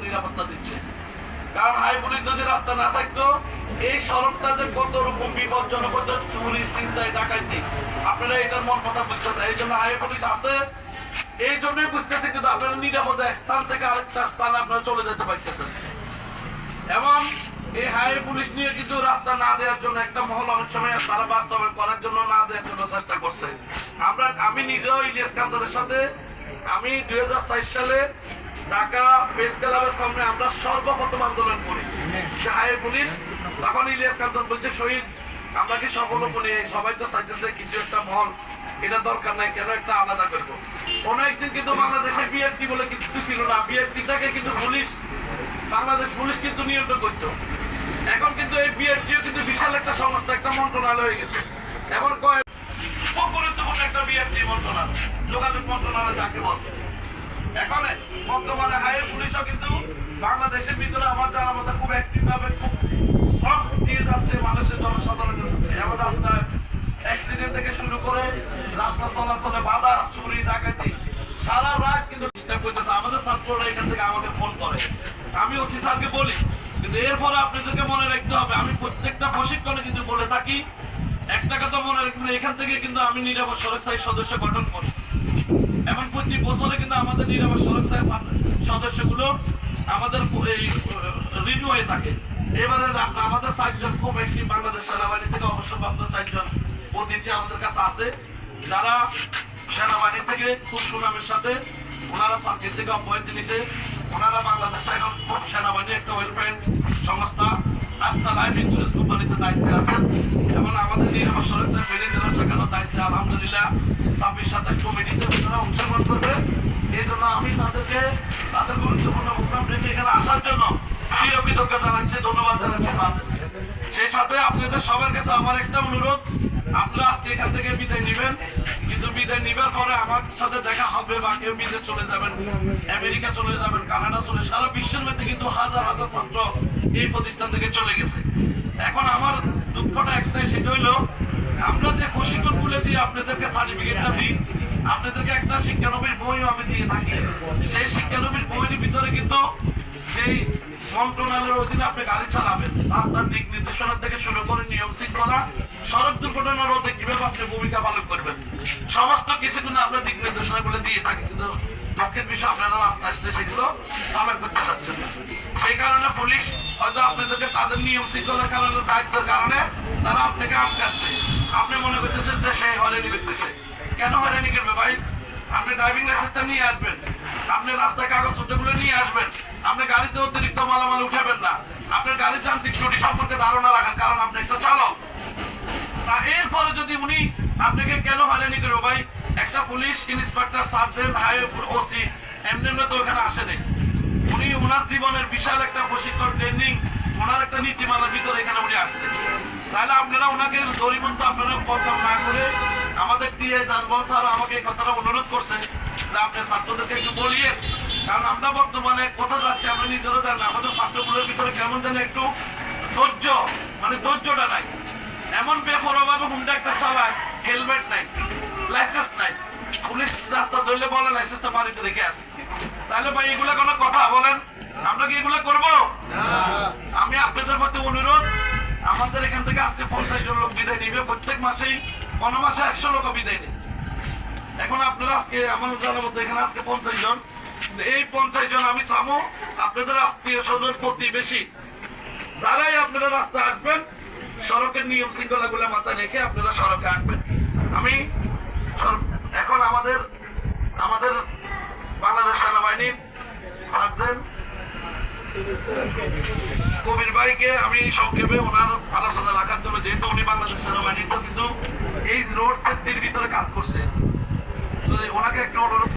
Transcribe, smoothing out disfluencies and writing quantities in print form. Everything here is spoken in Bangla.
নিরাপত্তা দিচ্ছে। কারণ হাই পুলিশ যদি রাস্তা না থাকতো এই সড়কটা যে কত রকম বিপজ্জনক হতো, চুরি ছিনতাই ডাকাইতি, আপনারা এটার মন কথা বুঝতে না। এই জন্য হাই পুলিশ আছে, এই জন্যই বুঝতেছে, কিন্তু আপনারা নিরাপদে এক স্থান থেকে আরেকটা স্থানে আপনারা চলে যেতে পারতেছেন। এবং এই হাই পুলিশ নিয়ে কিন্তু রাস্তা না দেওয়ার জন্য একটা মহল অনেক সময় তারা বাস্তবায়ন করার জন্য না দেওয়ার জন্য চেষ্টা করছে। আমি নিজেও ইলিয়াস কান্তরের সাথে আমি 2004 সালে ঢাকা প্রেস ক্লাবের সামনে আমরা সর্বপ্রথম আন্দোলন করি যে হাই পুলিশ। তখন ইলিয়াস কান্তর বলছে, শহীদ আমরা কি সফল করি, সবাই তো চাইতেছে কিছু একটা মহল, এটা দরকার নাই, কেন একটা আলাদা করবো। অনেকদিন কিন্তু বাংলাদেশে বিএনপি বলে কিছু ছিল না, বিএনপিটাকে কিন্তু পুলিশ, বাংলাদেশ পুলিশ কিন্তু নিয়ন্ত্রণ করতো। এখন কিন্তু এই বিএনপিও কিন্তু বিশাল একটা সংস্থা, একটা মন্ত্রণালয় হয়ে গেছে। এখন খুব গুরুত্বপূর্ণ একটা বিএনপি মন্ত্রণালয়, যোগাযোগ মন্ত্রণালয় যাকে বলতে। এখন বর্তমানে হাই পুলিশও কিন্তু বাংলাদেশের ভিতরে আমার জানা মতো খুব অ্যাক্টিভ ভাবে খুব শ্রম দিয়ে যাচ্ছে মানুষের জনসাধারণের মধ্যে। এমন রাস্তায় অ্যাক্সিডেন্ট থেকে শুরু করে রাস্তা চলাচলে বাধা, চুরি ডাকাতি সারা রাত কিন্তু চেষ্টা করতেছে। আমাদের ছাত্ররা এখান থেকে আমাকে ফোন করে, আমি ওসি স্যারকে বলি, কিন্তু এরপরে আপনাদেরকে মনে রাখতে হবে, আমি প্রত্যেকটা প্রশিক্ষণে কিন্তু বলে থাকি একটা কথা মনে রাখবেন, এখান থেকে কিন্তু আমি নিরাপদ সড়ক সাই সদস্য গঠন করি। এখন প্রতি বছরে কিন্তু আমাদের নিরাপদ সড়ক সাই সদস্যগুলো আমাদের এই রিনিউ হয়ে থাকে। এবারে আমাদের 4 জন খুব একটি বাংলাদেশ সেনাবাহিনী থেকে অবসরপ্রাপ্ত 4 জন অতিথি আমাদের কাছে আছে, যারা সেনাবাহিনী থেকে খুব সুনামের সাথে ওনারা সার্কিট থেকে অব্যাহতি নিছে। ওনারা বাংলাদেশে এখন খুব সেনাবাহিনীর একটা ওয়েলফেয়ার সংস্থা আস্থা লাইফ ইন্স্যুরেন্স কোম্পানিতে দায়িত্বে আছেন। এবং আমাদের নিরাপদ সড়ক সাই ফেনী জেলা শাখার দায়িত্বে আলহামদুলিল্লাহ 26-27 কমিটিতে ওনারা অংশগ্রহণ করবে। এই জন্য আমি তাদেরকে তাদের গুরুত্বপূর্ণ প্রোগ্রাম রেখে এখানে আসার জন্য চির কৃতজ্ঞতা জানাচ্ছি, ধন্যবাদ জানাচ্ছি। সেই সাথে আপনাদের সবার কাছে আমার একটা অনুরোধ, আপনারা আজকে এখান থেকে বিদায় নেবেন, কিন্তু বিদায় নেবার পরে আমার সাথে দেখা হবে বা কেউ বিদেশ চলে যাবেন, আমেরিকা চলে যাবেন, কানাডা চলে, সারা বিশ্বের মধ্যে কিন্তু হাজার হাজার ছাত্র এই প্রতিষ্ঠান থেকে চলে গেছে। এখন আমার দুঃখটা একটাই, সেটা হইলো আমরা যে প্রশিক্ষণগুলো দিয়ে আপনাদেরকে সার্টিফিকেটটা দিই, আপনাদেরকে একটা শিক্ষানবিশ বইও আমি দিয়ে থাকি। সেই শিক্ষানবিশ বইয়ের ভিতরে কিন্তু যেই মন্ত্রণালয়ের অধীনে আপনি গাড়ি চালাবেন, রাস্তার দিক নির্দেশনা থেকে শুরু করে নিয়ম শৃঙ্খলা, সড়ক দুর্ঘটনা রোধে কিভাবে আপনি ভূমিকা পালন করবেন, সমস্ত কিছু কিন্তু আমরা দিক নির্দেশনাগুলো দিয়ে থাকি। কিন্তু দুঃখের বিষয় আপনারা রাস্তা আসলে সেগুলো পালন করতে চাচ্ছেন না। সেই কারণে পুলিশ হয়তো আপনাদেরকে তাদের নিয়ম শৃঙ্খলার কারণে, দায়িত্বের কারণে তারা আপনাকে আটকাচ্ছে। আপনি মনে করতেছেন যে সে হয়রানি করতেছে, কেন হয়রানি করবে ভাই? আপনি ড্রাইভিং লাইসেন্সটা নিয়ে আসবেন, আপনি রাস্তায় কাগজপত্রগুলো নিয়ে আসবেন, আপনি গাড়িতে অতিরিক্ত মালামাল উঠাবেন না, আপনার গাড়ির যান্ত্রিক ত্রুটি সম্পর্কে ধারণা রাখেন, কারণ আপনি একটা চালক। তা এরপরে যদি উনি আপনাকে কেন হয়রানি করবে ভাই? একটা police inspector, sergeant, high OC এমনি তো ওখানে আসেনি। উনি ওনার জীবনের বিশাল একটা প্রশিক্ষণ, ট্রেনিং, ওনার একটা নীতিমালার ভিতরে এখানে উনি আসছেন। তাহলে আপনারা ওনাকে দরিমন্ত আপনারা বদনাম না করে, আমাদের টিএ জানবল স্যার আমাকে এই কথাটা অনুরোধ করছে যে আপনি ছাত্রদেরকে একটু বলিয়ে, কারণ আমরা বর্তমানে কোথাও যাচ্ছি আমরা নিজেরও জানি না, আমাদের ছাত্রগুলোর ভিতরে কেমন যেন একটু ধৈর্য, মানে ধৈর্যটা নাই। এমন বেপরোয়াভাবে হুন্ডা একটা চালায়, হেলমেট নাই, লাইসেন্স নাই, পুলিশ রাস্তা ধরলে বলে লাইসেন্সটা বাড়িতে রেখে আসে। তাহলে ভাই এগুলা কোনো কথা বলেন? আমরা কি এগুলা করবো? আমি আপনাদের প্রতি অনুরোধ, আমাদের এখান থেকে আজকে 50 জন লোক বিদায় নিবে, প্রত্যেক মাসেই কোনো মাসে 100 লোক বিদায় নেই। এখন আপনারা আজকে আমার জানার মধ্যে এখানে আজকে 50 জন, এই 50 জন আমি চাবো আপনাদের আত্মীয় স্বজন, প্রতিবেশী যারাই আপনারা রাস্তায় আসবেন, সড়কের নিয়ম শৃঙ্খলা গুলো মাথায় রেখে আপনারা সড়কে আসবেন। আমি এখন আমাদের বাংলাদেশ সেনাবাহিনীর সার্জেন্ট কবির ভাইকে আমি সংক্ষেপে ওনার আলোচনা রাখার জন্য, যেহেতু উনি বাংলাদেশ সেনাবাহিনীতে কিন্তু এই রোড সেফটির ভিতরে কাজ করছে, ওনাকে একটা অনুরোধ